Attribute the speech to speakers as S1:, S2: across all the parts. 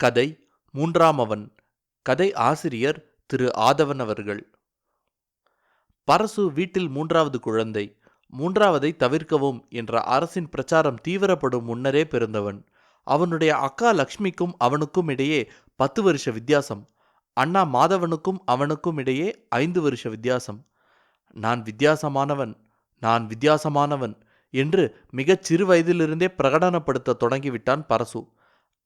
S1: கதை மூன்றாம் அவன். கதை ஆசிரியர் திரு ஆதவன் அவர்கள். பரசு வீட்டில் மூன்றாவது குழந்தை. மூன்றாவதை தவிர்க்கவும் என்ற அரசின் பிரச்சாரம் தீவிரப்படும் முன்னரே பிறந்தவன். அவனுடைய அக்கா லக்ஷ்மிக்கும் அவனுக்கும் இடையே 10 வருஷ வித்தியாசம். அண்ணா மாதவனுக்கும் அவனுக்கும் இடையே 5 வருஷ வித்தியாசம். நான் வித்தியாசமானவன், நான் வித்தியாசமானவன் என்று மிகச் சிறு வயதிலிருந்தே பிரகடனப்படுத்த தொடங்கிவிட்டான் பரசு.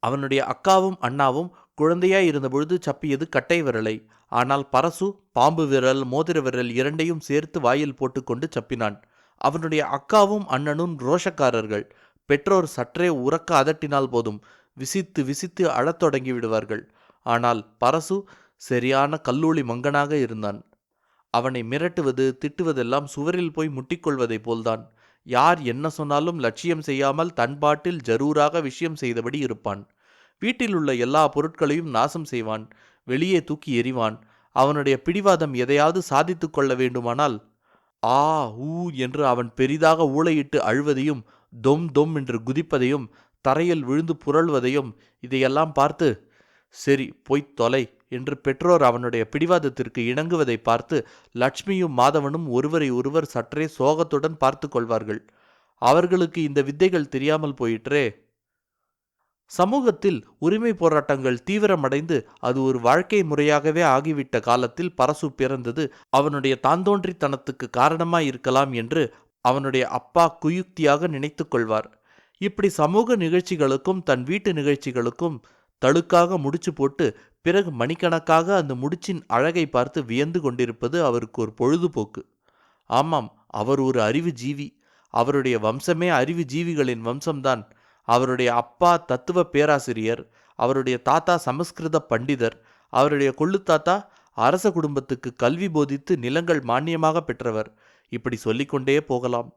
S1: அவனுடைய அக்காவும் அண்ணாவும் குழந்தையாய் இருந்தபொழுது சப்பியது கட்டை விரலை. ஆனால் பரசு பாம்பு விரல், மோதிர விரல் இரண்டையும் சேர்த்து வாயில் போட்டுக்கொண்டு சப்பினான். அவனுடைய அக்காவும் அண்ணனும் ரோஷக்காரர்கள். பெற்றோர் சற்றே உரக்க அதட்டினால் போதும் விசித்து விசித்து அழத் தொடங்கி விடுவார்கள். ஆனால் பரசு சரியான கல்லூளி மங்கனாக இருந்தான். அவனை மிரட்டுவது திட்டுவதெல்லாம் சுவரில் போய் முட்டிக்கொள்வதைப் போல்தான். யார் என்ன சொன்னாலும் லட்சியம் செய்யாமல் தன் பாட்டில் ஜரூராக விஷயம் செய்தபடி இருப்பான். வீட்டில் உள்ள எல்லா பொருட்களையும் நாசம் செய்வான், வெளியே தூக்கி எறிவான். அவனுடைய பிடிவாதம் எதையாவது சாதித்து கொள்ள வேண்டுமானால் ஆ ஊ என்று அவன் பெரிதாக ஊளையிட்டு அழுவதையும், தொம் தொம் என்று குதிப்பதையும், தரையில் விழுந்து புரள்வதையும், இதையெல்லாம் பார்த்து சரி போய்த் தொலை என்று பெற்றோர் அவனுடைய பிடிவாதத்திற்கு இணங்குவதை பார்த்து லட்சுமியும் மாதவனும் ஒருவரை ஒருவர் சற்றே சோகத்துடன் பார்த்து கொள்வார்கள். அவர்களுக்கு இந்த வித்தைகள் தெரியாமல் போயிற்றே. சமூகத்தில் உரிமை போராட்டங்கள் தீவிரமடைந்து அது ஒரு வாழ்க்கை முறையாகவே ஆகிவிட்ட காலத்தில் பரசு பிறந்தது அவனுடைய தாந்தோன்றித்தனத்துக்கு காரணமாயிருக்கலாம் என்று அவனுடைய அப்பா குயுக்தியாக நினைத்து கொள்வார். இப்படி சமூக நிகழ்ச்சிகளுக்கும் தன் வீட்டு நிகழ்ச்சிகளுக்கும் தழுக்காக முடிச்சு போட்டு பிறகு மணிக்கணக்காக அந்த முடிச்சின் அழகை பார்த்து வியந்து கொண்டிருப்பது அவருக்கு ஒரு பொழுதுபோக்கு. ஆமாம், அவர் ஒரு அறிவு ஜீவி. அவருடைய வம்சமே அறிவு ஜீவிகளின் வம்சம்தான். அவருடைய அப்பா தத்துவ பேராசிரியர், அவருடைய தாத்தா சமஸ்கிருத பண்டிதர், அவருடைய கொள்ளு தாத்தா அரச குடும்பத்துக்கு கல்வி போதித்து நிலங்கள் மானியமாக பெற்றவர். இப்படி சொல்லிக்கொண்டே போகலாம்.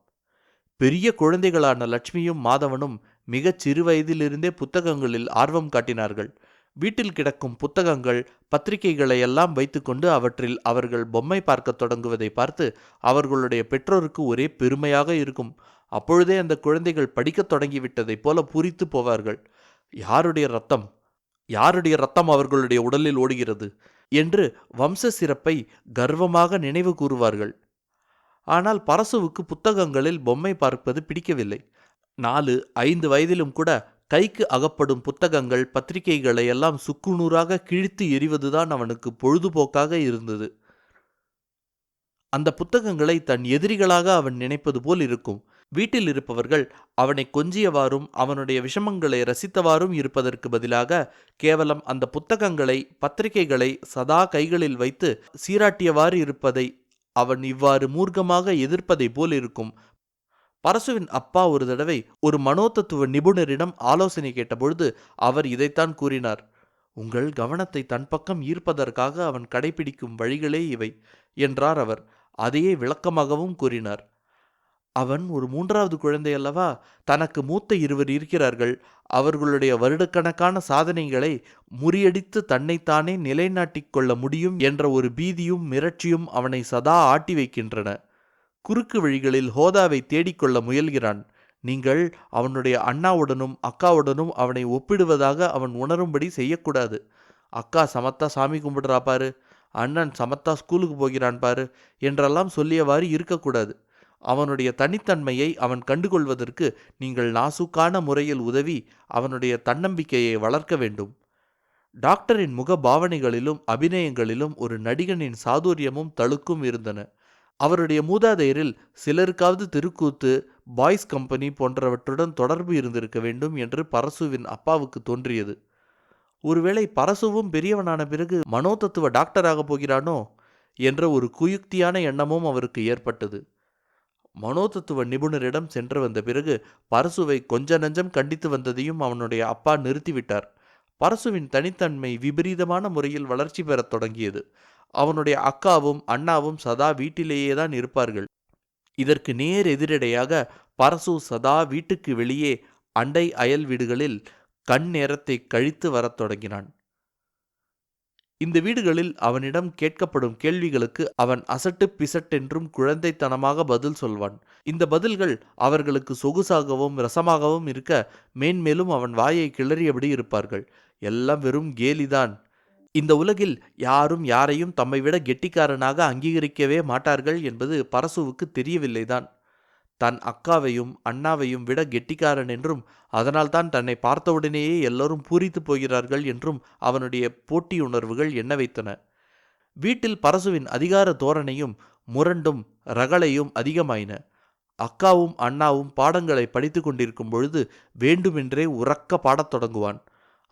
S1: பெரிய குழந்தைகளான லட்சுமியும் மாதவனும் மிகச் சிறு வயதிலிருந்தே புத்தகங்களில் ஆர்வம் காட்டினார்கள். வீட்டில் கிடக்கும் புத்தகங்கள் பத்திரிகைகளையெல்லாம் வைத்துக்கொண்டு அவற்றில் அவர்கள் பொம்மை பார்க்க தொடங்குவதை பார்த்து அவர்களுடைய பெற்றோருக்கு ஒரே பெருமையாக இருக்கும். அப்பொழுதே அந்த குழந்தைகள் படிக்கத் தொடங்கிவிட்டதைப் போல பூரித்து போவார்கள். யாருடைய ரத்தம், யாருடைய ரத்தம் அவர்களுடைய உடலில் ஓடுகிறது என்று வம்ச சிறப்பை கர்வமாக நினைவு கூறுவார்கள். ஆனால் பரசுவுக்கு புத்தகங்களில் பொம்மை பார்ப்பது பிடிக்கவில்லை. 4-5 வயதிலும் கூட கைக்கு அகப்படும் புத்தகங்கள் பத்திரிகைகளை எல்லாம் சுக்குநூறாக கிழித்து எறிவதுதான் அவனுக்கு பொழுதுபோக்காக இருந்தது. அந்த புத்தகங்களை தன் எதிரிகளாக அவன் நினைப்பது போல் இருக்கும். வீட்டில் இருப்பவர்கள் அவனை கொஞ்சியவாறும் அவனுடைய விஷமங்களை ரசித்தவாறும் இருப்பதற்கு பதிலாக கேவலம் அந்த புத்தகங்களை பத்திரிகைகளை சதா கைகளில் வைத்து சீராட்டியவாறு இருப்பதை அவன் இவ்வாறு மூர்க்கமாக எதிர்ப்பதை போல் இருக்கும். பரசுவின் அப்பா ஒரு தடவை ஒரு மனோதத்துவ நிபுணரிடம் ஆலோசனை கேட்டபொழுது அவர் இதைத்தான் கூறினார். உங்கள் கவனத்தை தன் பக்கம் ஈர்ப்பதற்காக அவன் கடைபிடிக்கும் வழிகளே இவை என்றார் அவர். அதையே விளக்கமாகவும் கூறினார். அவன் ஒரு 3வது குழந்தை அல்லவா? தனக்கு மூத்த 2 இருக்கிறார்கள். அவர்களுடைய வருடக்கணக்கான சாதனைகளை முறியடித்து தன்னைத்தானே நிலைநாட்டிக் கொள்ள முடியும் என்ற ஒரு பீதியும் மிரட்சியும் அவனை சதா ஆட்டி வைக்கின்றன. குறுக்கு வழிகளில் ஹோதாவை தேடிக்கொள்ள முயல்கிறான். நீங்கள் அவனுடைய அண்ணாவுடனும் அக்காவுடனும் அவனை ஒப்பிடுவதாக அவன் உணரும்படி செய்யக்கூடாது. அக்கா சமத்தா சாமி கும்பிடுறா பாரு, அண்ணன் சமத்தா ஸ்கூலுக்கு போகிறான் பாரு என்றெல்லாம் சொல்லியவாறு இருக்கக்கூடாது. அவனுடைய தனித்தன்மையை அவன் கண்டுகொள்வதற்கு நீங்கள் நாசூக்கான முறையில் உதவி அவனுடைய தன்னம்பிக்கையை வளர்க்க வேண்டும். டாக்டரின் முக பாவனைகளிலும் அபிநயங்களிலும் ஒரு நடிகனின் சாதுரியமும் தழுக்கும் இருந்தன. அவருடைய மூதாதையரில் சிலருக்காவது தெருக்கூத்து, பாய்ஸ் கம்பெனி போன்றவற்றுடன் தொடர்பு இருந்திருக்க வேண்டும் என்று பரசுவின் அப்பாவுக்கு தோன்றியது. ஒருவேளை பரசுவும் பெரியவனான பிறகு மனோதத்துவ டாக்டராக போகிறானோ என்ற ஒரு குயுக்தியான எண்ணமும் அவருக்கு ஏற்பட்டது. மனோதத்துவ நிபுணரிடம் சென்று வந்த பிறகு பரசுவை கொஞ்ச நஞ்சம் கண்டித்து வந்ததையும் அவனுடைய அப்பா நிறுத்திவிட்டார். பரசுவின் தனித்தன்மை விபரீதமான முறையில் வளர்ச்சி பெறத் தொடங்கியது. அவனுடைய அக்காவும் அண்ணாவும் சதா வீட்டிலேயேதான் இருப்பார்கள். இதற்கு நேர் எதிரடையாக பரசு சதா வீட்டுக்கு வெளியே அண்டை அயல் வீடுகளில் கண் நேரத்தை கழித்து வரத் தொடங்கினான். இந்த வீடுகளில் அவனிடம் கேட்கப்படும் கேள்விகளுக்கு அவன் அசட்டு பிசட்டென்றும் குழந்தைத்தனமாக பதில் சொல்வான். இந்த பதில்கள் அவர்களுக்கு சொகுசாகவும் ரசமாகவும் இருக்க, மேன்மேலும் அவன் வாயை கிளறியபடி இருப்பார்கள். எல்லாம் வெறும் கேலிதான். இந்த உலகில் யாரும் யாரையும் தம்மை விட கெட்டிக்காரனாக அங்கீகரிக்கவே மாட்டார்கள் என்பது பரசுவுக்கு தெரியவில்லைதான். தன் அக்காவையும் அண்ணாவையும் விட கெட்டிக்காரன் என்றும், அதனால்தான் தன்னை பார்த்தவுடனேயே எல்லோரும் பூரித்து போகிறார்கள் என்றும் அவனுடைய போட்டியுணர்வுகள் எண்ண வைத்தன. வீட்டில் பரசுவின் அதிகார தோரணையும் முரண்டும் ரகளையும் அதிகமாயின. அக்காவும் அண்ணாவும் பாடங்களை படித்து கொண்டிருக்கும் பொழுது வேண்டுமென்றே உரக்க பாடத் தொடங்குவான்.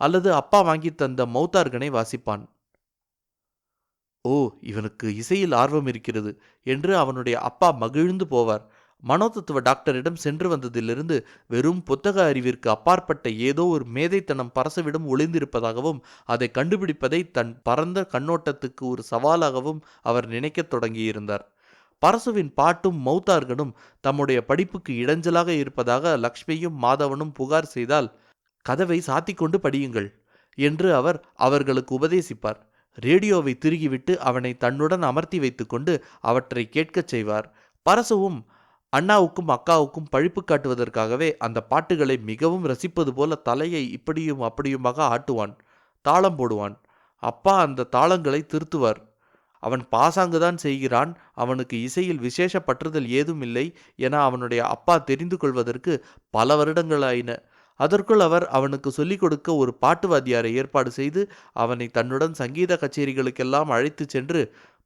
S1: அல்லது அப்பா வாங்கி தந்த மௌத்தார்கனை வாசிப்பான். ஓ, இவனுக்கு இசையில் ஆர்வம் இருக்கிறது என்று அவனுடைய அப்பா மகிழ்ந்து போவார். மனோதத்துவ டாக்டரிடம் சென்று வந்ததிலிருந்து வெறும் புத்தக அறிவிற்கு அப்பாற்பட்ட ஏதோ ஒரு மேதைத்தனம் பரசுவிடம் ஒளிந்திருப்பதாகவும், அதை கண்டுபிடிப்பதை தன் பரந்த கண்ணோட்டத்துக்கு ஒரு சவாலாகவும் அவர் நினைக்கத் தொடங்கியிருந்தார். பரசுவின் பாட்டும் மௌத்தார்கனும் தம்முடைய படிப்புக்கு இடைஞ்சலாக இருப்பதாக லக்ஷ்மியும் மாதவனும் புகார் செய்தால், கதவை சாத்திக்கொண்டு படியுங்கள் என்று அவர் அவர்களுக்கு உபதேசிப்பார். ரேடியோவை திருகிவிட்டு அவனை தன்னுடன் அமர்த்தி வைத்துக்கொண்டு அவற்றை கேட்கச் செய்வார். பரசுவும் அண்ணாவுக்கும் அக்காவுக்கும் பழிப்பு காட்டுவதற்காகவே அந்த பாட்டுகளை மிகவும் ரசிப்பது போல தலையை இப்படியும் அப்படியுமாக ஆட்டுவான், தாளம் போடுவான். அப்பா அந்த தாளங்களை திருத்துவார். அவன் பாசாங்குதான் செய்கிறான், அவனுக்கு இசையில் விசேஷ பற்றுதல் ஏதும் இல்லை என அவனுடைய அப்பா தெரிந்து கொள்வதற்கு பல வருடங்களாயின. அதற்குள் அவர் அவனுக்கு சொல்லிக் கொடுக்க ஒரு பாட்டு வாத்தியாரை ஏற்பாடு செய்து அவனை தன்னுடன் சங்கீத கச்சேரிகளுக்கெல்லாம் அழைத்து சென்று,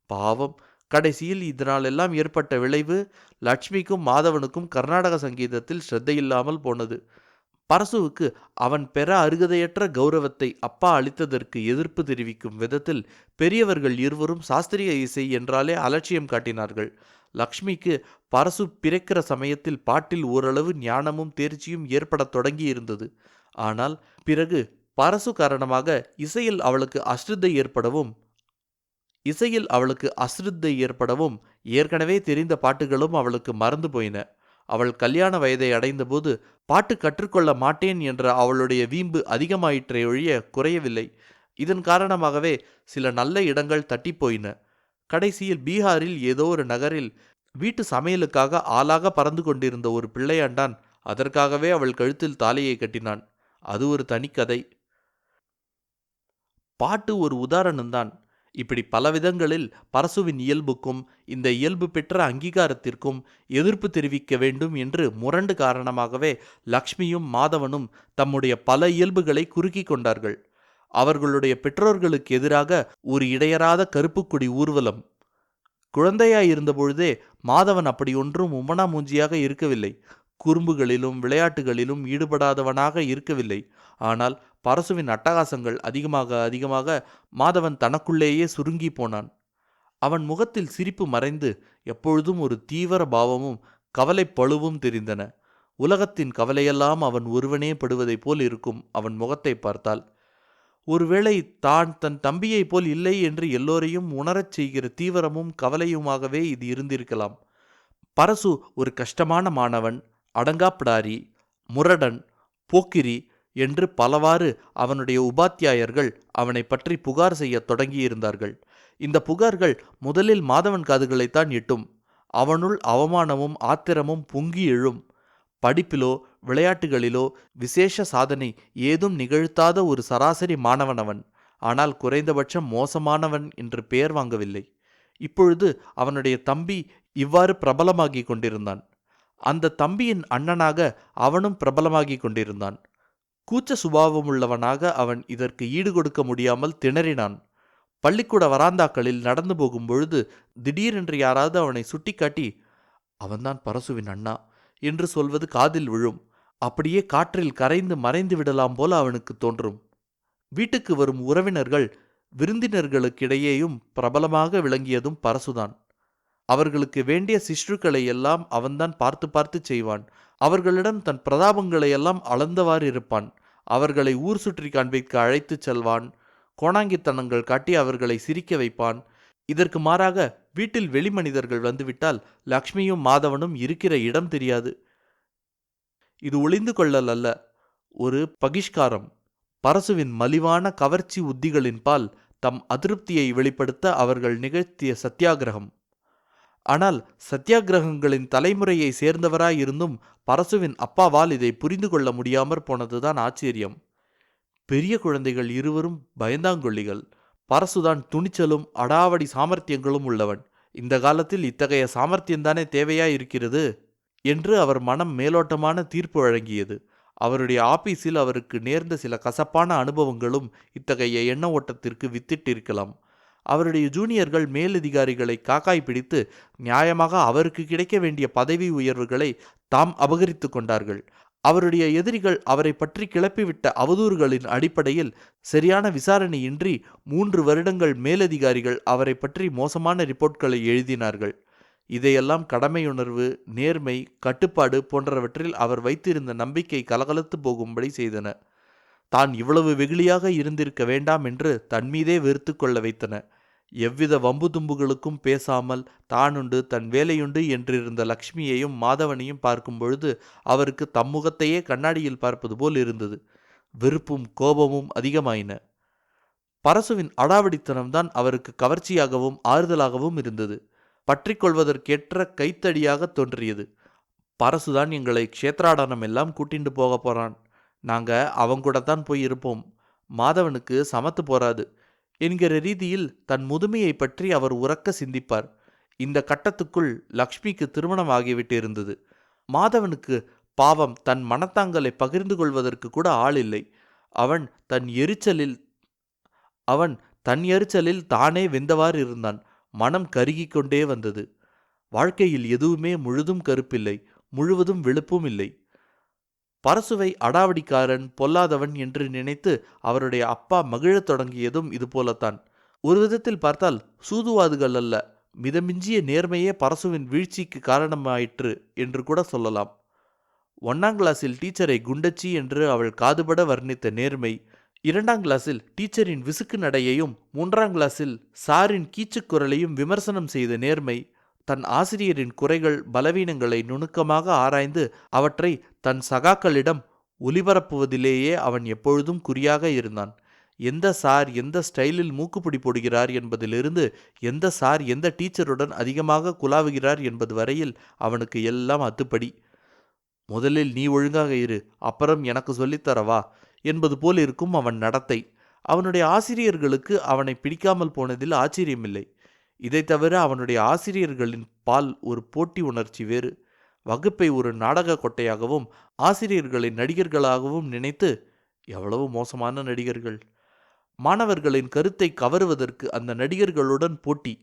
S1: பாவம், கடைசியில் இதனாலெல்லாம் ஏற்பட்ட விளைவு லட்சுமிக்கும் மாதவனுக்கும் கர்நாடக சங்கீதத்தில் ஸ்ரத்தையில்லாமல் போனது. பரசுவுக்கு அவன் பெற அருகதையற்ற கௌரவத்தை அப்பா அளித்ததற்கு எதிர்ப்பு தெரிவிக்கும் விதத்தில் பெரியவர்கள் இருவரும் சாஸ்திரிய இசை என்றாலே அலட்சியம் காட்டினார்கள். லக்ஷ்மிக்கு பரசு பிறக்கிற சமயத்தில் பாட்டில் ஓரளவு ஞானமும் தேர்ச்சியும் ஏற்படத் தொடங்கியிருந்தது. ஆனால் பிறகு பரசு காரணமாக இசையில் அவளுக்கு அஸ்ருத்தை ஏற்படவும் ஏற்கனவே தெரிந்த பாட்டுகளும் அவளுக்கு மறந்து போயின. அவள் கல்யாண வயதை அடைந்தபோது பாட்டு கற்றுக்கொள்ள மாட்டேன் என்ற அவளுடைய வீம்பு அதிகமாயிற்றே ஒழிய குறையவில்லை. இதன் காரணமாகவே சில நல்ல இடங்கள் தட்டிப்போயின. கடைசியில் பீகாரில் ஏதோ ஒரு நகரில் வீட்டு சமையலுக்காக ஆளாக பறந்து கொண்டிருந்த ஒரு பிள்ளையாண்டான் அதற்காகவே அவள் கழுத்தில் தாலியை கட்டினான். அது ஒரு தனிக்கதை. பாட்டு ஒரு உதாரணம்தான். இப்படி பலவிதங்களில் பரசுவின் இயல்புக்கும் இந்த இயல்பு பெற்ற அங்கீகாரத்திற்கும் எதிர்ப்பு தெரிவிக்க வேண்டும் என்று முரண்டு காரணமாகவே லக்ஷ்மியும் மாதவனும் தம்முடைய பல இயல்புகளை குறுக்கி கொண்டார்கள். அவர்களுடைய பெற்றோர்களுக்கு எதிராக ஒரு இடையறாத கருப்புக்குடி ஊர்வலம். குழந்தையாயிருந்தபொழுதே மாதவன் அப்படி ஒன்றும் உமனா மூஞ்சியாக இருக்கவில்லை. குறும்புகளிலும் விளையாட்டுகளிலும் ஈடுபடாதவனாக இருக்கவில்லை. ஆனால் பரசுவின் அட்டகாசங்கள் அதிகமாக அதிகமாக மாதவன் தனக்குள்ளேயே சுருங்கி போனான். அவன் முகத்தில் சிரிப்பு மறைந்து எப்பொழுதும் ஒரு தீவிர பாவமும் கவலை பழுவும் தெரிந்தன. உலகத்தின் கவலையெல்லாம் அவன் ஒருவனே படுவதைப் போல் இருக்கும் அவன் முகத்தை பார்த்தால். ஒருவேளை தான் தன் தம்பியைப் போல் இல்லை என்று எல்லோரையும் உணரச் செய்கிற தீவிரமும் கவலையுமாகவே இது இருந்திருக்கலாம். பரசு ஒரு கஷ்டமான மாணவன், அடங்காப்பிடாரி, முரடன், போக்கிரி என்று பலவாறு அவனுடைய உபாத்தியாயர்கள் அவனை பற்றி புகார் செய்ய தொடங்கியிருந்தார்கள். இந்த புகார்கள் முதலில் மாதவன் காதுகளைத்தான் எட்டும். அவனுள் அவமானமும் ஆத்திரமும் பொங்கி எழும். படிப்பிலோ விளையாட்டுகளிலோ விசேஷ சாதனை ஏதும் நிகழ்த்தாத ஒரு சராசரி மாணவன் அவன். ஆனால் குறைந்தபட்சம் மோசமானவன் என்று பெயர் வாங்கவில்லை. இப்பொழுது அவனுடைய தம்பி இவ்வாறு பிரபலமாகி கொண்டிருந்தான். அந்த தம்பியின் அண்ணனாக அவனும் பிரபலமாகி கொண்டிருந்தான். கூச்ச சுபாவமுள்ளவனாக அவன் இதற்கு ஈடு கொடுக்க முடியாமல் திணறினான். பள்ளிக்கூட வராந்தாக்களில் நடந்து போகும் பொழுது திடீரென்று யாராவது அவனை சுட்டிக்காட்டி, அவன்தான் பரசுவின் அண்ணா என்று சொல்வது காதில் விழும். அப்படியே காற்றில் கரைந்து மறைந்து விடலாம் போல அவனுக்கு தோன்றும். வீட்டுக்கு வரும் உறவினர்கள் விருந்தினர்களுக்கிடையேயும் பிரபலமாக விளங்கியதும் பரசுதான். அவர்களுக்கு வேண்டிய சிஷ்ருக்களை எல்லாம் அவன்தான் பார்த்து பார்த்து செய்வான். அவர்களிடம் தன் பிரதாபங்களையெல்லாம் அளந்தவாறு இருப்பான். அவர்களை ஊர் சுற்றி காண்பிக்க அழைத்துச் செல்வான். கோணாங்கித்தனங்கள் காட்டி அவர்களை சிரிக்க வைப்பான். இதற்கு மாறாக வீட்டில் வெளிமனிதர்கள் வந்துவிட்டால் லக்ஷ்மியும் மாதவனும் இருக்கிற இடம் தெரியாது. இது ஒளிந்து கொள்ளல் அல்ல, ஒரு பகிஷ்காரம். பரசுவின் மலிவான கவர்ச்சி உத்திகளின் பால் தம் அதிருப்தியை வெளிப்படுத்த அவர்கள் நிகழ்த்திய சத்தியாகிரகம். ஆனால் சத்தியாகிரகங்களின் தலைமுறையை சேர்ந்தவராயிருந்தும் பரசுவின் அப்பாவால் இதை புரிந்து கொள்ள முடியாமற் போனதுதான் ஆச்சரியம். பெரிய குழந்தைகள் இருவரும் பயந்தாங்கொள்ளிகள். பரசுதான் துணிச்சலும் அடாவடி சாமர்த்தியங்களும் உள்ளவன். இந்த காலத்தில் இத்தகைய சாமர்த்தியந்தானே தேவையாயிருக்கிறது என்று அவர் மனம் மேலோட்டமான தீர்ப்பு வழங்கியது. அவருடைய ஆபீஸில் அவருக்கு நேர்ந்த சில கசப்பான அனுபவங்களும் இத்தகைய எண்ண ஓட்டத்திற்கு வித்திட்டிருக்கலாம். அவருடைய ஜூனியர்கள் மேலதிகாரிகளை காக்காய் பிடித்து நியாயமாக அவருக்கு கிடைக்க வேண்டிய பதவி உயர்வுகளை தாம் அபகரித்து கொண்டார்கள். அவருடைய எதிரிகள் அவரை பற்றி கிளப்பிவிட்ட அவதூறுகளின் அடிப்படையில் சரியான விசாரணையின்றி 3 வருடங்கள் மேலதிகாரிகள் அவரை பற்றி மோசமான ரிப்போர்ட்களை எழுதினார்கள். இதையெல்லாம் கடமையுணர்வு, நேர்மை, கட்டுப்பாடு போன்றவற்றில் அவர் வைத்திருந்த நம்பிக்கை கலகலத்து போகும்படி செய்தன. தான் இவ்வளவு வெகுளியாக இருந்திருக்க வேண்டாம் என்று தன்மீதே வெறுத்து கொள்ள வைத்தன. எவ்வித வம்பு தும்புகளுக்கும் பேசாமல் தானுண்டு தன் வேலையுண்டு என்றிருந்த லக்ஷ்மியையும் மாதவனையும் பார்க்கும் பொழுது அவருக்கு தம்முகத்தையே கண்ணாடியில் பார்ப்பது போல் இருந்தது. வெறுப்பும் கோபமும் அதிகமாயின. பரசுவின் அடாவடித்தனம்தான் அவருக்கு கவர்ச்சியாகவும் ஆறுதலாகவும் இருந்தது. பற்றிக்கொள்வதற்கேற்ற கைத்தடியாக தோன்றியது. பரசுதான் எங்களை க்ஷேத்ராடனம் எல்லாம் கூட்டிண்டு போக போறான். நாங்க அவங்கூடத்தான் போய் இருப்போம். மாதவனுக்கு சமத்து போராது என்கிற ரீதியில் தன் முதுமையை பற்றி அவர் உரக்க சிந்திப்பார். இந்த கட்டத்துக்குள் லக்ஷ்மிக்கு திருமணம் ஆகிவிட்டு இருந்தது. மாதவனுக்கு பாவம் தன் மனத்தாங்கலை பகிர்ந்து கொள்வதற்கு கூட ஆள் இல்லை. அவன் தன் எரிச்சலில் தானே வெந்தவாறு இருந்தான். மனம் கருகிக் கொண்டே வந்தது. வாழ்க்கையில் எதுவுமே முழுதும் கருப்பில்லை, முழுவதும் வெளுப்பும் இல்லை. பரசுவை அடாவடிக்காரன், பொல்லாதவன் என்று நினைத்து அவருடைய அப்பா மகிழத் தொடங்கியதும் இதுபோலத்தான். ஒரு விதத்தில் பார்த்தால் சூதுவாதுகள் அல்ல, மிதமிஞ்சிய நேர்மையே பரசுவின் வீழ்ச்சிக்கு காரணமாயிற்று என்று கூட சொல்லலாம். 1ஆம் கிளாஸில் டீச்சரை குண்டச்சி என்று அவள் காதுபட வர்ணித்த நேர்மை, 2ஆம் கிளாஸில் டீச்சரின் விசுக்கு நடையையும் 3ஆம் கிளாஸில் சாரின் கீச்சுக் குரலையும் விமர்சனம் செய்த நேர்மை, தன் ஆசிரியரின் குறைகள் பலவீனங்களை நுணுக்கமாக ஆராய்ந்து அவற்றை தன் சகாக்களிடம் ஒலிபரப்புவதிலேயே அவன் எப்பொழுதும் குறியாக இருந்தான். எந்த சார் எந்த ஸ்டைலில் மூக்குப்பிடி போடுகிறார் என்பதிலிருந்து எந்த சார் எந்த டீச்சருடன் அதிகமாக குலாவுகிறார் என்பது வரையில் அவனுக்கு எல்லாம் அத்துப்படி. முதலில் நீ ஒழுங்காக இரு, அப்புறம் எனக்கு சொல்லித்தரவா என்பது போல் இருக்கும் அவன் நடத்தை. அவனுடைய ஆசிரியர்களுக்கு அவனை பிடிக்காமல் போனதில் ஆச்சரியமில்லை. இதை தவிர அவனுடைய ஆசிரியர்களின் பால் ஒரு போட்டி உணர்ச்சி வேறு. வகுப்பை ஒரு நாடக கொட்டையாகவும் ஆசிரியர்களை நடிகர்களாகவும் நினைத்து, எவ்வளவு மோசமான நடிகர்கள்! மாணவர்களின் கருத்தை கவருவதற்கு அந்த நடிகர்களுடன் போட்டி.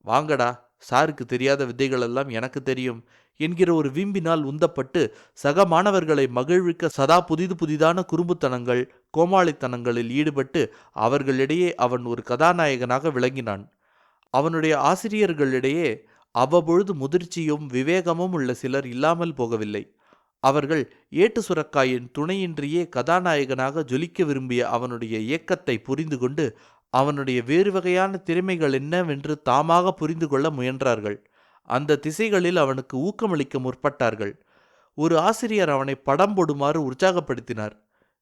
S1: வாங்கடா, சாருக்கு தெரியாத வித்தைகளெல்லாம் எனக்கு தெரியும் என்கிற ஒரு வீம்பினால் உந்தப்பட்டு சக மாணவர்களை மகிழ்விக்க சதா புதிதான குறும்புத்தனங்கள், கோமாளித்தனங்களில் ஈடுபட்டு அவர்களிடையே அவன் ஒரு கதாநாயகனாக விளங்கினான். அவனுடைய ஆசிரியர்களிடையே அவ்வப்பொழுது முதிர்ச்சியும் விவேகமும் உள்ள சிலர் இல்லாமல் போகவில்லை. அவர்கள் ஏட்டு சுரக்காயின் துணையின்றியே கதாநாயகனாக ஜொலிக்க விரும்பிய அவனுடைய இயக்கத்தை புரிந்து கொண்டு அவனுடைய வேறு வகையான திறமைகள் என்னவென்று தாமாக புரிந்து கொள்ள முயன்றார்கள். அந்த திசைகளில் அவனுக்கு ஊக்கமளிக்க முற்பட்டார்கள். ஒரு ஆசிரியர் அவனை படம் போடுமாறு உற்சாகப்படுத்தினார்.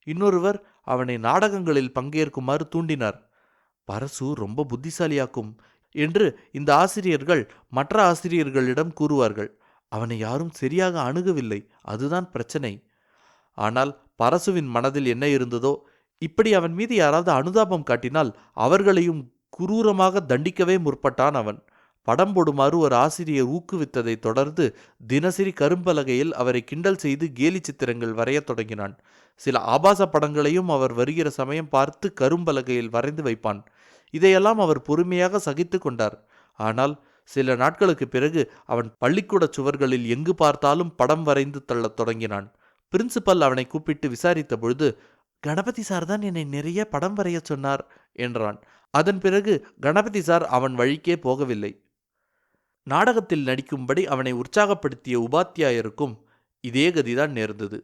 S1: இன்னொருவர் அவனை நாடகங்களில் பங்கேற்குமாறு தூண்டினார். பரசு ரொம்ப புத்திசாலியாக்கும் என்று இந்த ஆசிரியர்கள் மற்ற ஆசிரியர்களிடம் கூறுவார்கள். அவனை யாரும் சரியாக அணுகவில்லை, அதுதான் பிரச்சனை. ஆனால் பரசுவின் மனதில் என்ன இருந்ததோ, இப்படி அவன் மீது யாராவது அனுதாபம் காட்டினால் அவர்களையும் குரூரமாக தண்டிக்கவே முற்பட்டான் அவன். படம் போடுமாறு ஒரு ஆசிரியர் ஊக்குவித்ததை தொடர்ந்து தினசரி கரும்பலகையில் அவரை கிண்டல் செய்து கேலி சித்திரங்கள் வரையத் தொடங்கினான். சில ஆபாச படங்களையும் அவர் வருகிற சமயம் பார்த்து கரும்பலகையில் வரைந்து வைப்பான். இதையெல்லாம் அவர் பொறுமையாக சகித்து கொண்டார். ஆனால் சில நாட்களுக்கு பிறகு அவன் பள்ளிக்கூட சுவர்களில் எங்கு பார்த்தாலும் படம் வரைந்து தள்ளத் தொடங்கினான். பிரின்சிபல் அவனை கூப்பிட்டு விசாரித்த பொழுது, கணபதி சார் தான் என்னை நிறைய படம் வரைய சொன்னார் என்றான். அதன் பிறகு கணபதி சார் அவன் வழிக்கே போகவில்லை. நாடகத்தில் நடிக்கும்படி அவனை உற்சாகப்படுத்திய உபாத்தியாயருக்கும் இதே கதிதான் நேர்ந்தது.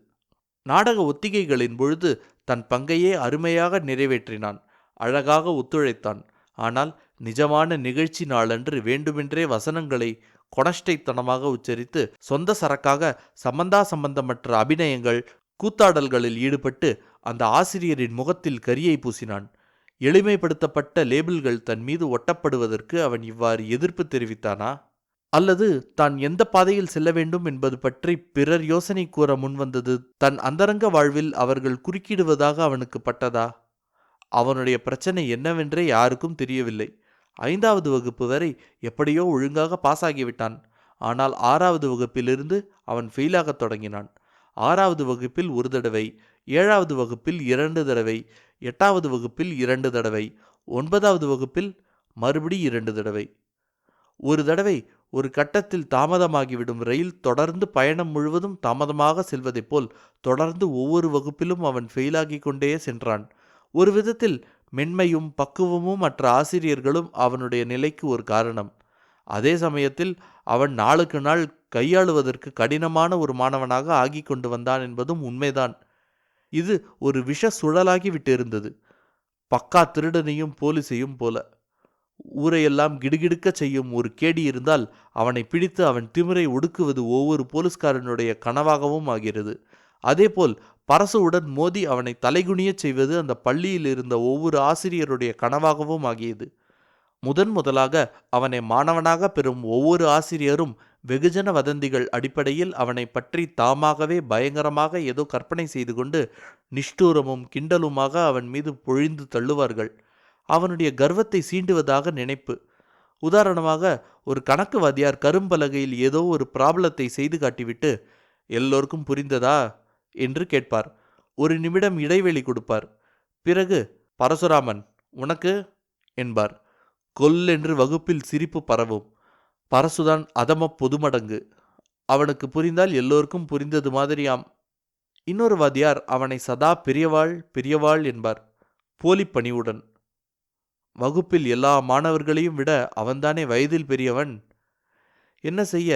S1: நாடக ஒத்திகைகளின் பொழுது தன் பங்கையே அருமையாக நிறைவேற்றினான். அழகாக ஒத்துழைத்தான். ஆனால் நிஜமான நிகழ்ச்சி நாளன்று வேண்டுமென்றே வசனங்களை கொணஷ்டைத்தனமாக உச்சரித்து சொந்த சரக்காக சம்பந்தமற்ற அபிநயங்கள், கூத்தாடல்களில் ஈடுபட்டு அந்த ஆசிரியரின் முகத்தில் கரியை பூசினான். எளிமைப்படுத்தப்பட்ட லேபிள்கள் தன் மீது ஒட்டப்படுவதற்கு அவன் இவ்வாறு எதிர்ப்பு தெரிவித்தானா? அல்லது தான் எந்த பாதையில் செல்ல வேண்டும் என்பது பற்றி பிறர் யோசனை கூற முன்வந்தது தன் அந்தரங்க வாழ்வில் அவர்கள் குறுக்கிடுவதாக அவனுக்கு பட்டதா? அவனுடைய பிரச்சனை என்னவென்றே யாருக்கும் தெரியவில்லை. 5வது வகுப்பு வரை எப்படியோ ஒழுங்காக பாஸ் ஆகிவிட்டான். ஆனால் 6வது வகுப்பிலிருந்து அவன் ஃபெயிலாகத் தொடங்கினான். 6வது வகுப்பில் ஒரு தடவை, 7வது வகுப்பில் 2 தடவை, 8வது வகுப்பில் 2 தடவை, 9வது வகுப்பில் மறுபடி 2 தடவை. ஒரு தடவை ஒரு கட்டத்தில் தாமதமாகிவிடும் ரயில் தொடர்ந்து பயணம் முழுவதும் தாமதமாக செல்வதைப் போல் தொடர்ந்து ஒவ்வொரு வகுப்பிலும் அவன் ஃபெயிலாகிக் கொண்டே சென்றான். ஒரு விதத்தில் மென்மையும் பக்குவமும் மற்ற ஆசிரியர்களும் அவனுடைய நிலைக்கு ஒரு காரணம். அதே சமயத்தில் அவன் நாளுக்கு நாள் கையாளுவதற்கு கடினமான ஒரு மாணவனாக ஆகிக் கொண்டு வந்தான் என்பதும் உண்மைதான். இது ஒரு விஷ சுழலாகி விட்டிருந்தது. பக்கா திருடனையும் போலீஸையும் போல. ஊரையெல்லாம் கிடுகிடுக்கச் செய்யும் ஒரு கேடி இருந்தால் அவனை பிடித்து அவன் திமிரை ஒடுக்குவது ஒவ்வொரு போலீஸ்காரனுடைய கனவாகவும் ஆகிறது. அதேபோல் பரசுவுடன் மோதி அவனை தலைகுனியச் செய்வது அந்த பள்ளியில் இருந்த ஒவ்வொரு ஆசிரியருடைய கனவாகவும் ஆகியது. முதலாக அவனை மாணவனாக பெறும் ஒவ்வொரு ஆசிரியரும் வெகுஜன வதந்திகள் அடிப்படையில் அவனை பற்றி தாமாகவே பயங்கரமாக ஏதோ கற்பனை செய்து கொண்டு நிஷ்டூரமும் கிண்டலுமாக அவன் மீது பொழிந்து தள்ளுவார்கள். அவனுடைய கர்வத்தை சீண்டுவதாக நினைப்பு. உதாரணமாக, ஒரு கணக்கு வாத்தியார் கரும்பலகையில் ஏதோ ஒரு ப்ராப்ளத்தை செய்து காட்டிவிட்டு, எல்லோருக்கும் புரிந்ததா என்று கேட்பார். ஒரு நிமிடம் இடைவெளி கொடுப்பார். பிறகு, பரசுராமன், உனக்கு என்பார். கொல்லென்று வகுப்பில் சிரிப்பு பரவும். பரசுதான் அதம பொதுமடங்கு. அவனுக்கு புரிந்தால் எல்லோருக்கும் புரிந்தது மாதிரியாம். இன்னொரு வாத்தியார் அவனை சதா பெரியவாள் பெரியவாள் என்பார், போலி பணிவுடன். வகுப்பில் எல்லா மாணவர்களையும் விட அவன்தானே வயதில் பெரியவன். என்ன செய்ய,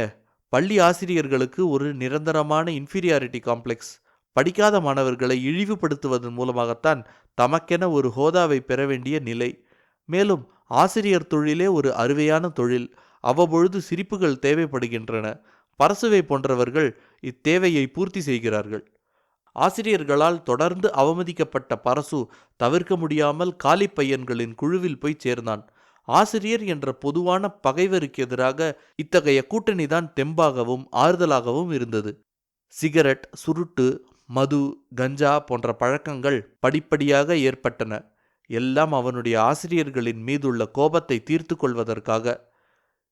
S1: பள்ளி ஆசிரியர்களுக்கு ஒரு நிரந்தரமான இன்ஃபீரியாரிட்டி காம்ப்ளெக்ஸ். படிக்காத மாணவர்களை இழிவுபடுத்துவதன் மூலமாகத்தான் தமக்கென ஒரு ஹோதாவை பெற வேண்டிய நிலை. மேலும் ஆசிரியர் தொழிலே ஒரு அருவையான தொழில். அவ்வப்பொழுது சிரிப்புகள் தேவைப்படுகின்றன. பரசுவை போன்றவர்கள் இத்தேவையை பூர்த்தி செய்கிறார்கள். ஆசிரியர்களால் தொடர்ந்து அவமதிக்கப்பட்ட பரசு தவிர்க்க முடியாமல் காலி பையன்களின் குழுவில் போய் சேர்ந்தான். ஆசிரியர் என்ற பொதுவான பகைவருக்கு எதிராக இத்தகைய கூட்டணிதான் தெம்பாகவும் ஆறுதலாகவும் இருந்தது. சிகரெட், சுருட்டு, மது, கஞ்சா போன்ற பழக்கங்கள் படிப்படியாக ஏற்பட்டன. எல்லாம் அவனுடைய ஆசிரியர்களின் மீதுள்ள கோபத்தை தீர்த்து கொள்வதற்காக.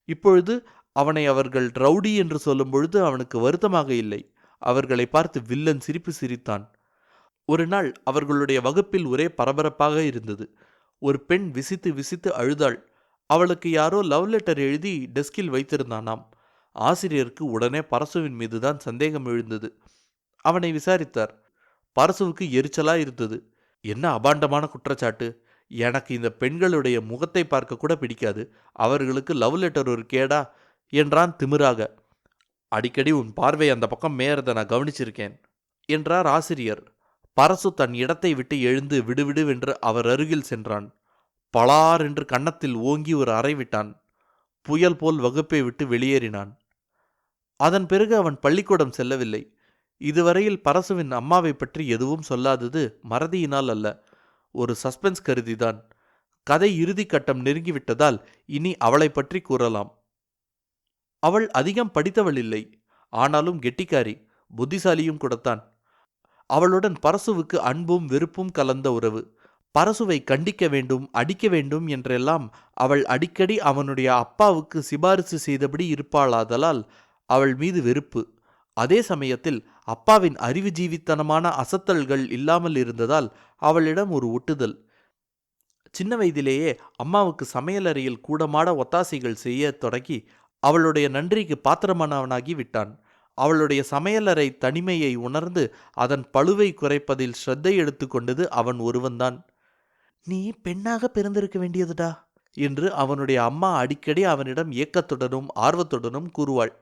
S1: இப்பொழுது அவனை அவர்கள் ரவுடி என்று சொல்லும் பொழுது அவனுக்கு வருத்தமாக இல்லை. அவர்களை பார்த்து வில்லன் சிரிப்பு சிரித்தான். ஒரு நாள் அவர்களுடைய வகுப்பில் ஒரே பரபரப்பாக இருந்தது. ஒரு பெண் விசித்து விசித்து அழுதாள். அவளுக்கு யாரோ லவ் லெட்டர் எழுதி டெஸ்கில் வைத்திருந்தானாம். ஆசிரியருக்கு உடனே பரசுவின் மீதுதான் சந்தேகம் எழுந்தது. அவனை விசாரித்தார். பரசுவுக்கு எரிச்சலா இருந்தது. என்ன அபாண்டமான குற்றச்சாட்டு! எனக்கு இந்த பெண்களுடைய முகத்தை பார்க்க கூட பிடிக்காது. அவர்களுக்கு லவ் லெட்டர் ஒரு கேடா என்றான் திமிராக. அடிக்கடி உன் பார்வை அந்த பக்கம் மேயறதை நான் கவனிச்சிருக்கேன் என்றார் ஆசிரியர். பரசு தன் இடத்தை விட்டு எழுந்து விடுவிடுவென்று அவர் அருகில் சென்றான். பளார் என்று கன்னத்தில் ஓங்கி ஒரு அறை விட்டான். புயல் போல் வகுப்பை விட்டு வெளியேறினான். அதன் பிறகு அவன் பள்ளிக்கூடம் செல்லவில்லை. இதுவரையில் பரசுவின் அம்மாவை பற்றி எதுவும் சொல்லாதது மறதியினால் அல்ல, ஒரு சஸ்பென்ஸ் கருதிதான். கதை இறுதி கட்டம் நெருங்கிவிட்டதால் இனி அவளை பற்றி கூறலாம். அவள் அதிகம் படித்தவள் இல்லை. ஆனாலும் கெட்டிக்காரி, புத்திசாலியும் கூடத்தான். அவளுடன் பரசுவுக்கு அன்பும் வெறுப்பும் கலந்த உறவு. பரசுவை கண்டிக்க வேண்டும், அடிக்க வேண்டும் என்றெல்லாம் அவள் அடிக்கடி அவனுடைய அப்பாவுக்கு சிபாரிசு செய்தபடி இருப்பாளாதலால் அவள் மீது வெறுப்பு. அதே சமயத்தில் அப்பாவின் அறிவுஜீவித்தனமான அசத்தல்கள் இல்லாமல் இருந்ததால் அவளிடம் ஒரு ஒட்டுதல். சின்ன வயதிலேயே அம்மாவுக்கு சமையலறையில் கூடமாட ஒத்தாசைகள் செய்ய தொடங்கி அவளுடைய நன்றிக்கு பாத்திரமானவனாகி விட்டான். அவளுடைய சமையலறை தனிமையை உணர்ந்து அதன் பளுவை குறைப்பதில் ஸ்ரத்தை எடுத்து கொண்டது அவன் ஒருவன்தான். நீ பெண்ணாக பிறந்திருக்க வேண்டியதுடா என்று அவனுடைய அம்மா அடிக்கடி அவனிடம் ஏக்கத்துடனும் ஆர்வத்துடனும் கூறுவாள்.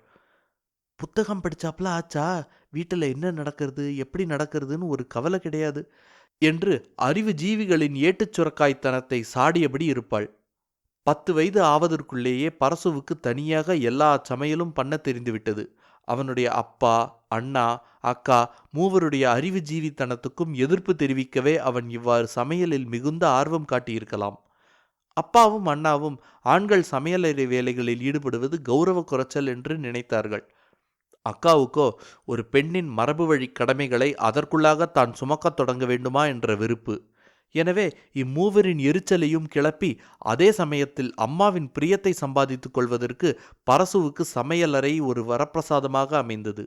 S1: புத்தகம் படிச்சாப்ல ஆச்சா, வீட்டில் என்ன நடக்கிறது எப்படி நடக்கிறதுன்னு ஒரு கவலை கிடையாது என்று அறிவு ஜீவிகளின் ஏட்டுச் சுரக்காய்த்தனத்தை சாடியபடி இருப்பாள். 10 வயது ஆவதற்குள்ளேயே பரசுவுக்கு தனியாக எல்லா சமையலும் பண்ண தெரிந்துவிட்டது. அவனுடைய அப்பா, அண்ணா, அக்கா மூவருடைய அறிவுஜீவித்தனத்துக்கும் எதிர்ப்பு தெரிவிக்கவே அவன் இவ்வாறு சமையலில் மிகுந்த ஆர்வம் காட்டியிருக்கலாம். அப்பாவும் அண்ணாவும் ஆண்கள் சமையலறை வேலைகளில் ஈடுபடுவது கௌரவ குறைச்சல் என்று நினைத்தார்கள். அக்காவுக்கோ ஒரு பெண்ணின் மரபு வழி கடமைகளை அதற்குள்ளாக தான் சுமக்கத் தொடங்க வேண்டுமா என்ற வெறுப்பு. எனவே இம்மூவரின் எரிச்சலையும் கிளப்பி அதே சமயத்தில் அம்மாவின் பிரியத்தை சம்பாதித்துக் கொள்வதற்கு பரசுவுக்கு சமையலறை ஒரு வரப்பிரசாதமாக அமைந்தது.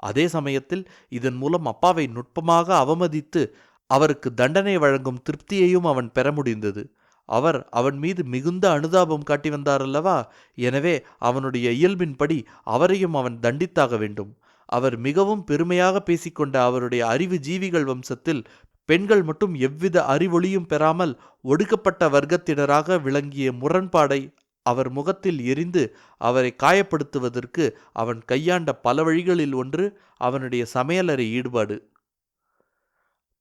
S1: அதே சமயத்தில் இதன் மூலம் அப்பாவை நுட்பமாக அவமதித்து அவருக்கு தண்டனை வழங்கும் திருப்தியையும் அவன் பெற முடிந்தது. அவர் அவன் மீது மிகுந்த அனுதாபம் காட்டி வந்தாரல்லவா, எனவே அவனுடைய இயல்பின்படி அவரையும் அவன் தண்டித்தாக வேண்டும். அவர் மிகவும் பெருமையாக பேசிக்கொண்ட அவருடைய அறிவு ஜீவிகள் வம்சத்தில் பெண்கள் மட்டும் எவ்வித அறிவொளியும் பெறாமல் ஒடுக்கப்பட்ட வர்க்கத்தினராக விளங்கிய முரண்பாடை அவர் முகத்தில் எரிந்து அவரை காயப்படுத்துவதற்கு அவன் கையாண்ட பல வழிகளில் ஒன்று அவனுடைய சமையலறை ஈடுபாடு.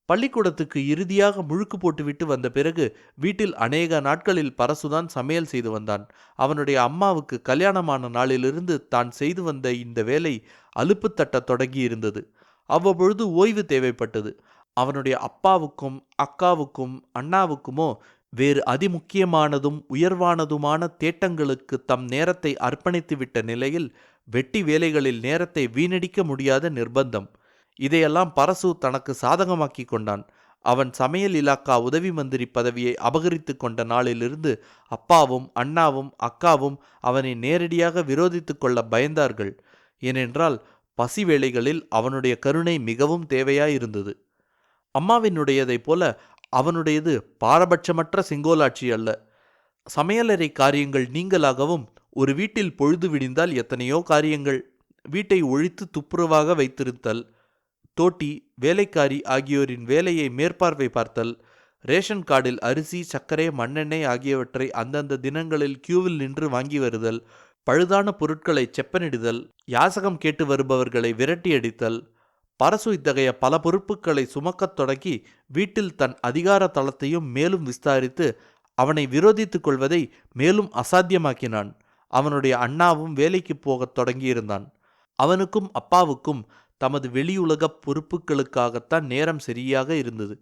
S1: பள்ளிக்கூடத்துக்கு இறுதியாக முழுக்கு போட்டுவிட்டு வந்த பிறகு வீட்டில் அநேக நாட்களில் பரசுதான் சமையல் செய்து வந்தான். அவனுடைய அம்மாவுக்கு கல்யாணமான நாளிலிருந்து தான் செய்து வந்த இந்த வேலை அலுப்பு தட்டத் தொடங்கியிருந்தது. அவ்வப்பொழுது ஓய்வு தேவைப்பட்டது. அவனுடைய அப்பாவுக்கும் அக்காவுக்கும் அண்ணாவுக்குமோ வேறு அதிமுக்கியமானதும் உயர்வானதுமான தேட்டங்களுக்கு தம் நேரத்தை அர்ப்பணித்துவிட்ட நிலையில் வெட்டி வேலைகளில் நேரத்தை வீணடிக்க முடியாத நிர்பந்தம். இதையெல்லாம் பரசு தனக்கு சாதகமாக்கி கொண்டான். அவன் சமையல் இலாக்கா உதவி மந்திரி பதவியை அபகரித்து கொண்ட நாளிலிருந்து அப்பாவும் அண்ணாவும் அக்காவும் அவனை நேரடியாக விரோதித்து கொள்ள பயந்தார்கள். ஏனென்றால் பசி வேளைகளில் அவனுடைய கருணை மிகவும் தேவையாயிருந்தது. அம்மாவினுடையதைப் போல அவனுடையது பாரபட்சமற்ற செங்கோலாட்சி அல்ல. சமையலறை காரியங்கள் நீங்களாகவும், ஒரு வீட்டில் பொழுது விடிந்தால் எத்தனையோ காரியங்கள், வீட்டை ஒழித்து துப்புரவாக வைத்திருத்தல், தோட்டி, வேலைக்காரி ஆகியோரின் வேலையை மேற்பார்வை பார்த்தல், ரேஷன் கார்டில் அரிசி, சர்க்கரை, மண்ணெண்ணெய் ஆகியவற்றை அந்தந்த தினங்களில் கியூவில் நின்று வாங்கி வருதல், பழுதான பொருட்களை செப்பனிடுதல், யாசகம் கேட்டு வருபவர்களை விரட்டியடித்தல். பரசு இத்தகைய பல பொறுப்புகளை சுமக்கத் தொடங்கி வீட்டில் தன் அதிகார தளத்தையும் மேலும் விஸ்தாரித்து அவனை விரோதித்துக் கொள்வதை மேலும் அசாத்தியமாக்கினான். அவனுடைய அண்ணாவும் வேலைக்கு போகத் தொடங்கியிருந்தான். அவனுக்கும் அப்பாவுக்கும் தமது வெளியுலகப் பொறுப்புகளுக்காகத்தான் நேரம் சரியாக இருந்தது.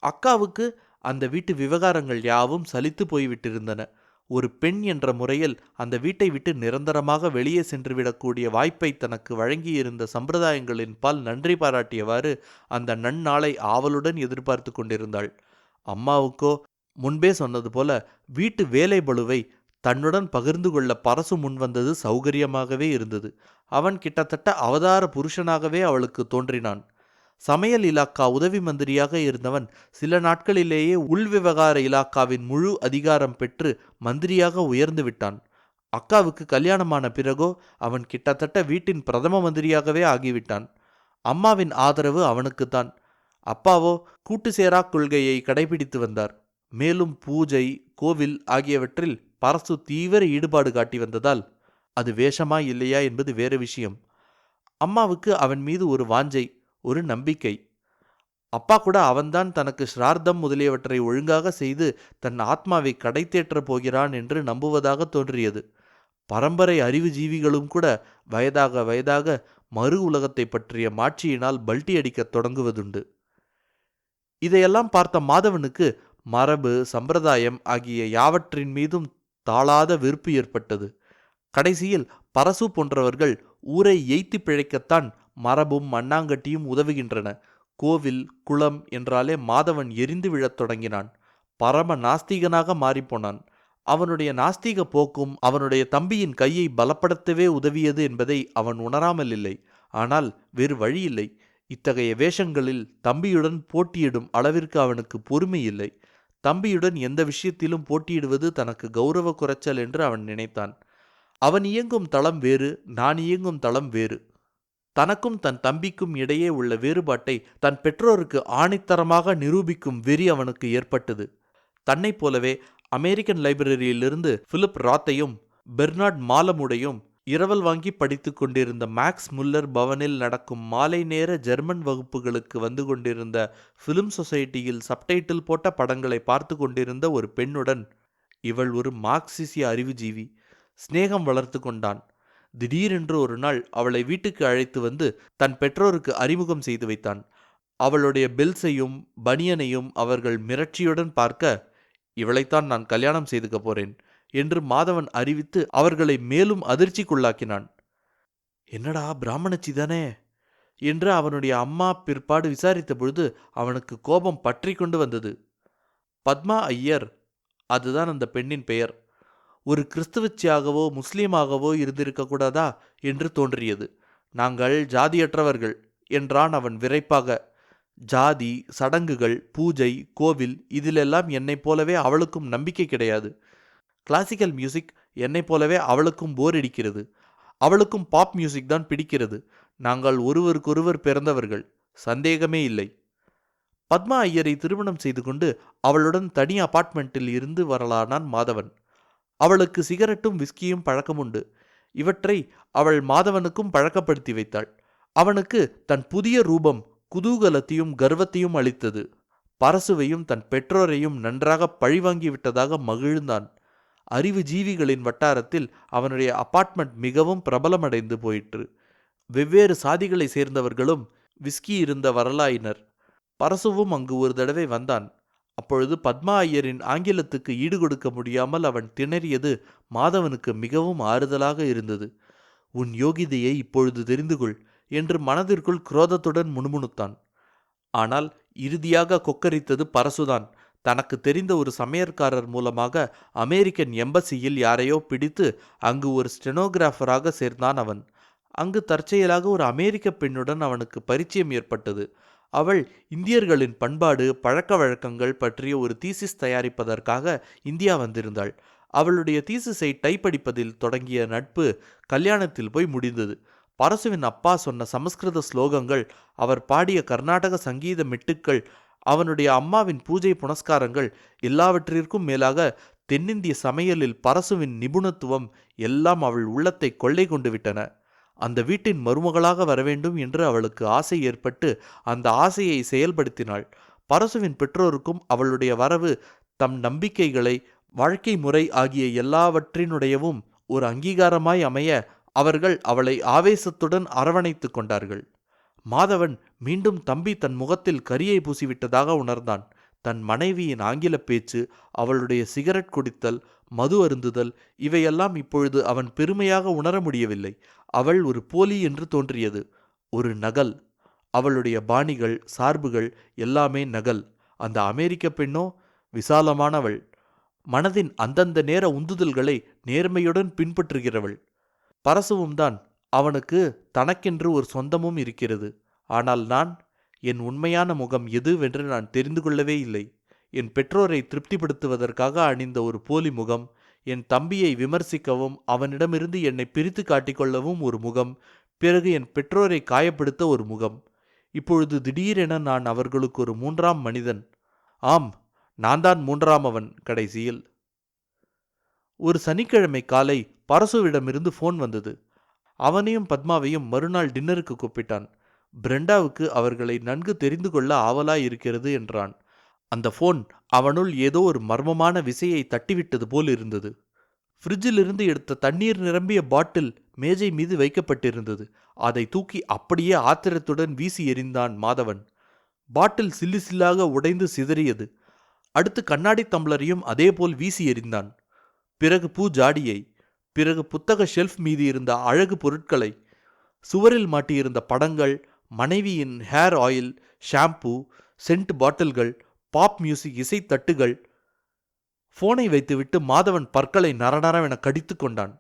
S1: அக்காவுக்கு அந்த வீட்டு விவகாரங்கள் யாவும் சலித்து போய்விட்டிருந்தன. ஒரு பெண் என்ற முறையில் அந்த வீட்டை விட்டு நிரந்தரமாக வெளியே சென்றுவிடக்கூடிய வாய்ப்பை தனக்கு வழங்கியிருந்த சம்பிரதாயங்களின் பால் நன்றி பாராட்டியவாறு அந்த நன்னாளை ஆவலுடன் எதிர்பார்த்து கொண்டிருந்தாள். அம்மாவுக்கோ முன்பே சொன்னது போல வீட்டு வேலை பளுவை தன்னுடன் பகிர்ந்து கொள்ள பரசு முன்வந்தது சௌகரியமாகவே இருந்தது. அவன் கிட்டத்தட்ட அவதார புருஷனாகவே அவளுக்கு தோன்றினான். சமையல் இலாக்கா உதவி மந்திரியாக இருந்தவன் சில நாட்களிலேயே உள்விவகார இலாக்காவின் முழு அதிகாரம் பெற்று மந்திரியாக உயர்ந்து விட்டான். அக்காவுக்கு கல்யாணமான பிறகோ அவன் கிட்டத்தட்ட வீட்டின் பிரதம மந்திரியாகவே ஆகிவிட்டான். அம்மாவின் ஆதரவு அவனுக்குத்தான். அப்பாவோ கூட்டு சேரா கொள்கையை கடைபிடித்து வந்தார். மேலும் பூஜை, கோவில் ஆகியவற்றில் பரசு தீவிர ஈடுபாடு காட்டி வந்ததால் அது வேஷமா இல்லையா என்பது வேறு விஷயம். அம்மாவுக்கு அவன் மீது ஒரு வாஞ்சை, ஒரு நம்பிக்கை. அப்பா கூட அவன்தான் தனக்கு ஸ்ரார்த்தம் முதலியவற்றை ஒழுங்காக செய்து தன் ஆத்மாவை கடை தேற்றப் போகிறான் என்று நம்புவதாக தோன்றியது. பரம்பரை அறிவு ஜீவிகளும் கூட வயதாக வயதாக மறு உலகத்தை பற்றிய மாட்சியினால் பல்ட்டி அடிக்கத் தொடங்குவதுண்டு. இதையெல்லாம் பார்த்த மாதவனுக்கு மரபு, சம்பிரதாயம் ஆகிய யாவற்றின் மீதும் தாளாத வெறுப்பு ஏற்பட்டது. கடைசியில் பரசு போன்றவர்கள் ஊரை எய்த்து பிழைக்கத்தான் மரபும் மண்ணாங்கட்டியும் உதவுகின்றன. கோவில், குளம் என்றாலே மாதவன் எரிந்து விழத் தொடங்கினான். பரம நாஸ்திகனாக மாறிப்போனான். அவனுடைய நாஸ்திக போக்கும் அவனுடைய தம்பியின் கையை பலப்படுத்தவே உதவியது என்பதை அவன் உணராமல் இல்லை. ஆனால் வேறு வழியில்லை. இத்தகைய வேஷங்களில் தம்பியுடன் போட்டியிடும் அளவிற்கு அவனுக்கு பொறுமை இல்லை. தம்பியுடன் எந்த விஷயத்திலும் போட்டியிடுவது தனக்கு கௌரவ குறைச்சல் என்று அவன் நினைத்தான். அவன் இயங்கும் தளம் வேறு, நான் இயங்கும் தளம் வேறு. தனக்கும் தன் தம்பிக்கும் இடையே உள்ள வேறுபாட்டை தன் பெற்றோருக்கு ஆணித்தரமாக நிரூபிக்கும் வெறி அவனுக்கு ஏற்பட்டது. தன்னைப் போலவே அமெரிக்கன் லைப்ரரியிலிருந்து பிலிப் ராத்தையும் பெர்னார்ட் மாலமுடையும் இரவல் வாங்கி படித்து கொண்டிருந்த மேக்ஸ் முல்லர் பவனில் நடக்கும் மாலை நேர ஜெர்மன் வகுப்புகளுக்கு வந்து கொண்டிருந்த ஃபிலிம் சொசைட்டியில் சப்டைட்டில் போட்ட படங்களை பார்த்து கொண்டிருந்த ஒரு பெண்ணுடன் இவள் ஒரு மார்க்சிசிய அறிவுஜீவி. சிநேகம் வளர்த்து கொண்டான். திடீரென்று ஒரு நாள் அவளை வீட்டுக்கு அழைத்து வந்து தன் பெற்றோருக்கு அறிமுகம் செய்து வைத்தான். அவளுடைய பெல்ஸையும் பனியனையும் அவர்கள் மிரட்சியுடன் பார்க்க, இவளைத்தான் நான் கல்யாணம் செய்துக்கப் போறேன் என்று மாதவன் அறிவித்து அவர்களை மேலும் அதிர்ச்சிக்குள்ளாக்கினான். என்னடா பிராமணச்சி தானே என்று அவனுடைய அம்மா பிற்பாடு விசாரித்த பொழுது அவனுக்கு கோபம் பற்றி கொண்டு வந்தது. பத்மா ஐயர், அதுதான் அந்த பெண்ணின் பெயர், ஒரு கிறிஸ்தவச்சியாகவோ முஸ்லீமாகவோ இருந்திருக்கக்கூடாதா என்று தோன்றியது. நாங்கள் ஜாதியற்றவர்கள் என்றான் அவன் விரைப்பாக. ஜாதி, சடங்குகள், பூஜை, கோவில் இதிலெல்லாம் என்னைப் போலவே அவளுக்கும் நம்பிக்கை கிடையாது. கிளாசிக்கல் மியூசிக் என்னைப் போலவே அவளுக்கும் போர் அடிக்கிறது. அவளுக்கும் பாப் மியூசிக் தான் பிடிக்கிறது. நாங்கள் ஒருவருக்கொருவர் பிறந்தவர்கள், சந்தேகமே இல்லை. பத்மா ஐயரை திருமணம் செய்து கொண்டு அவளுடன் தனி அபார்ட்மெண்ட்டில் இருந்து வரலானான் மாதவன். அவளுக்கு சிகரெட்டும் விஸ்கியும் பழக்கமுண்டு. இவற்றை அவள் மாதவனுக்கும் பழக்கப்படுத்தி வைத்தாள். அவனுக்கு தன் புதிய ரூபம் குதூகலத்தையும் கர்வத்தையும் அளித்தது. பரசுவையும் தன் பெற்றோரையும் நன்றாக பழிவாங்கிவிட்டதாக மகிழ்ந்தான். அறிவு ஜீவிகளின் வட்டாரத்தில் அவனுடைய அபார்ட்மெண்ட் மிகவும் பிரபலமடைந்து போயிற்று. வெவ்வேறு சாதிகளை சேர்ந்தவர்களும் விஸ்கி இருந்த வரலாயினர். பரசுவும் அங்கு ஒரு தடவை வந்தான். அப்பொழுது பத்மா ஐயரின் ஆங்கிலத்துக்கு ஈடுகொடுக்க முடியாமல் அவன் திணறியது மாதவனுக்கு மிகவும் ஆறுதலாக இருந்தது. உன் யோகிதையை இப்பொழுது தெரிந்து கொள் என்று மனதிற்குள் குரோதத்துடன் முணுமுணுத்தான். ஆனால் இறுதியாக கொக்கரித்தது பரசுதான். தனக்கு தெரிந்த ஒரு சமையற்காரர் மூலமாக அமெரிக்கன் எம்பசியில் யாரையோ பிடித்து அங்கு ஒரு ஸ்டெனோகிராஃபராக சேர்ந்தான் அவன். அங்கு தற்செயலாக ஒரு அமெரிக்க பெண்ணுடன் அவனுக்கு பரிச்சயம் ஏற்பட்டது. அவள் இந்தியர்களின் பண்பாடு பழக்க வழக்கங்கள் பற்றிய ஒரு தீசிஸ் தயாரிப்பதற்காக இந்தியா வந்திருந்தாள். அவளுடைய தீசிஸை டைப்படிப்பதில் தொடங்கிய நட்பு கல்யாணத்தில் போய் முடிந்தது. பரசுவின் அப்பா சொன்ன சமஸ்கிருத ஸ்லோகங்கள், அவர் பாடிய கர்நாடக சங்கீத மெட்டுக்கள், அவனுடைய அம்மாவின் பூஜை புனஸ்காரங்கள், எல்லாவற்றிற்கும் மேலாக தென்னிந்திய சமையலில் பரசுவின் நிபுணத்துவம் எல்லாம் அவள் உள்ளத்தை கொள்ளை கொண்டு விட்டன. அந்த வீட்டின் மருமகளாக வரவேண்டும் என்று அவளுக்கு ஆசை ஏற்பட்டு அந்த ஆசையை செயல்படுத்தினாள். பரசுவின் பெற்றோருக்கும் அவளுடைய வரவு தம் நம்பிக்கைகளை, வாழ்க்கை முறை ஆகிய எல்லாவற்றினுடையவும் ஒரு அங்கீகாரமாய் அமைய அவர்கள் அவளை ஆவேசத்துடன் அரவணைத்து கொண்டார்கள். மாதவன் மீண்டும் தம்பி தன் முகத்தில் கரியை பூசிவிட்டதாக உணர்ந்தான். தன் மனைவியின் ஆங்கில பேச்சு, அவளுடைய சிகரெட் குடித்தல், மது அருந்துதல் இவையெல்லாம் இப்பொழுது அவன் பெருமையாக உணர முடியவில்லை. அவள் ஒரு போலி என்று தோன்றியது, ஒரு நகல். அவளுடைய பாணிகள், சார்புகள் எல்லாமே நகல். அந்த அமெரிக்க பெண்ணோ விசாலமானவள், மனதின் அந்தந்த நேர உந்துதல்களை நேர்மையுடன் பின்பற்றுகிறவள். பரசுவும் தான். அவனுக்கு தனக்கென்று ஒரு சொந்தமும் இருக்கிறது. ஆனால் என் உண்மையான முகம் எதுவென்று நான் தெரிந்து கொள்ளவே இல்லை. என் பெற்றோரை திருப்திப்படுத்துவதற்காக அணிந்த ஒரு போலி முகம், என் தம்பியை விமர்சிக்கவும் அவனிடமிருந்து என்னை பிரித்து காட்டிக்கொள்ளவும் ஒரு முகம், பிறகு என் பெற்றோரை காயப்படுத்த ஒரு முகம். இப்பொழுது திடீரென நான் அவர்களுக்கு ஒரு மூன்றாம் மனிதன். ஆம், நான் தான் மூன்றாமவன் கடைசியில். ஒரு சனிக்கிழமை காலை பரசுவிடமிருந்து போன் வந்தது. அவனையும் பத்மாவையும் மறுநாள் டின்னருக்கு கூப்பிட்டான். பிரெண்டாவுக்கு அவர்களை நன்கு தெரிந்து கொள்ள ஆவலாய் இருக்கிறது என்றான். அந்த போன் அவனுள் ஏதோ ஒரு மர்மமான விசையை தட்டிவிட்டது போல் இருந்தது. ஃப்ரிட்ஜிலிருந்து எடுத்த தண்ணீர் நிரம்பிய பாட்டில் மேஜை மீது வைக்கப்பட்டிருந்தது. அதை தூக்கி அப்படியே ஆத்திரத்துடன் வீசி எறிந்தான் மாதவன். பாட்டில் சில்லு சில்லாக உடைந்து சிதறியது. அடுத்து கண்ணாடி தம்ளரையும் அதேபோல் வீசி எறிந்தான். பிறகு பூஜாடியை, பிறகு புத்தக ஷெல்ஃப் மீது இருந்த அழகு பொருட்களை, சுவரில் மாட்டியிருந்த படங்கள், மனைவியின் ஹேர் ஆயில், ஷாம்பூ, சென்ட் பாட்டில்கள், பாப் மியூசிக் இசைத்தட்டுகள். போனை வைத்துவிட்டு மாதவன் பற்களை நரநரவென கடித்து கொண்டான்.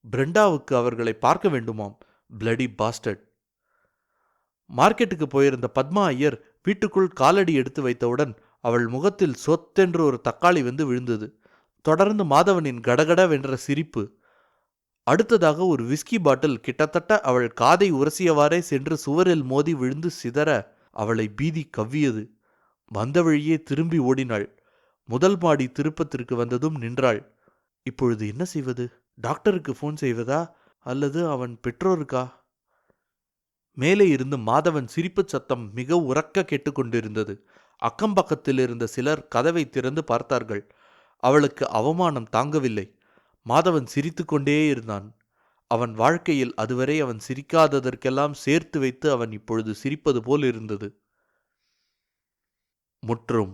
S1: பிரெண்டாவுக்கு அவர்களை பார்க்க வேண்டுமாம். Bloody bastard. மார்க்கெட்டுக்கு போயிருந்த பத்மா ஐயர் வீட்டுக்குள் காலடி எடுத்து வைத்தவுடன் அவள் முகத்தில் சொத்தென்று ஒரு தக்காளி வந்து விழுந்தது. தொடர்ந்து மாதவனின் கடகடவென்ற சிரிப்பு. அடுத்ததாக ஒரு விஸ்கி பாட்டில் கிட்டத்தட்ட அவள் காதை உரசியவாறே சென்று சுவரில் மோதி விழுந்து சிதற அவளை பீதி கவ்வியது. வந்த வழியே திரும்பி ஓடினாள். முதல் மாடி திருப்பத்திற்கு வந்ததும் நின்றாள். இப்பொழுது என்ன செய்வது? டாக்டருக்கு போன் செய்வதா அல்லது அவன் பெற்றோருக்கா? மேலே இருந்து மாதவன் சிரிப்பு சத்தம் மிக உரக்க கேட்டுக்கொண்டிருந்தது. அக்கம்பக்கத்தில் இருந்த சிலர் கதவை திறந்து பார்த்தார்கள். அவளுக்கு அவமானம் தாங்கவில்லை. மாதவன் சிரித்து கொண்டே இருந்தான். அவன் வாழ்க்கையில் அதுவரை அவன் சிரிக்காததற்கெல்லாம் சேர்த்து வைத்து அவன் இப்பொழுது சிரிப்பது போல் இருந்தது. முற்றும்.